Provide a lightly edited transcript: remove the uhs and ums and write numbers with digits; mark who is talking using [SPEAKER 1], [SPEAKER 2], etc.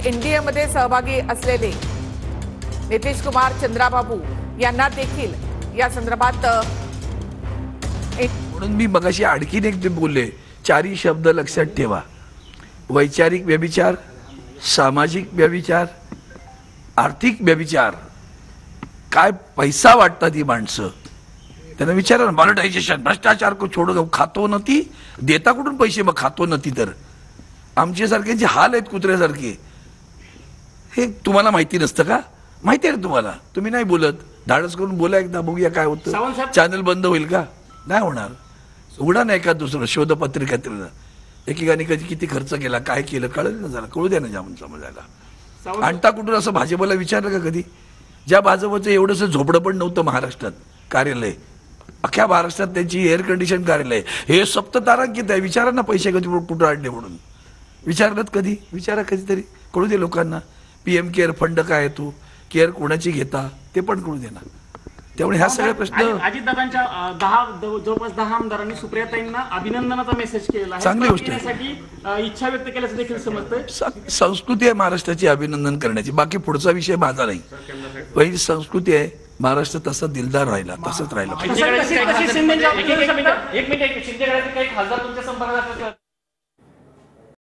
[SPEAKER 1] NDA मध्ये सहभागी असलेले नितीश कुमार, चंद्राबाबू यांना देखील या संदर्भात
[SPEAKER 2] म्हणून मी मगाशी आणखीन एक जे बोलले, चारही शब्द लक्षात ठेवा. वैचारिक व्यभिचार, सामाजिक व्यभिचार, आर्थिक व्यभिचार. काय पैसा वाटतात ही माणसं, त्यांना विचारा ना. मॉनिटायझेशन, भ्रष्टाचार को छोडो, खातो न ती, देता कुठून पैसे, मग खातो न ती. तर आमच्यासारख्यांचे हाल आहेत कुत्र्यासारखे. हे तुम्हाला माहिती नसतं का? माहिती आहे ना तुम्हाला, तुम्ही नाही बोलत. धाडस करून बोला एकदा, बघूया काय होतं. चॅनल बंद होईल का? नाही होणार. उघडा नाही का दुसरं शोधपत्रिकेत एकेकाने कधी किती खर्च केला, काय केलं कळलं ना, जरा कळू द्या ना जाऊन समाजाला. आणता कुठून असं भाजपला विचारलं का कधी? ज्या भाजपचं एवढंसं झोपडं पण नव्हतं महाराष्ट्रात कार्यालय, अख्ख्या महाराष्ट्रात त्यांची एअर कंडिशन कार्यालय, हे सप्ततारांकित आहे. विचारा ना पैसे कधी कुठं आणले म्हणून. विचारलं कधी? विचारा कधीतरी, कळू दे लोकांना. PM केअर फंड काय येतो, केअर कोणाची घेता ते पण कळू दे ना. त्यामुळे ह्या सगळे प्रश्न.
[SPEAKER 3] अजितदादांच्या जवळपास 10 आमदारांनी सुप्रियाताईंना अभिनंदनाचा मेसेज केलेला आहे.
[SPEAKER 2] चांगली गोष्ट आहे.
[SPEAKER 3] इच्छा व्यक्त केल्याचं देखील समजतंय.
[SPEAKER 2] संस्कृती आहे महाराष्ट्राची अभिनंदन करण्याची. बाकी पुढचा विषय माझा नाही. पहिली संस्कृती आहे महाराष्ट्र तसा दिलदार राहिला, तसंच राहिला.
[SPEAKER 3] एक मिनिट, शिंदे गटाचे काही खासदार तुमच्या संपर्कात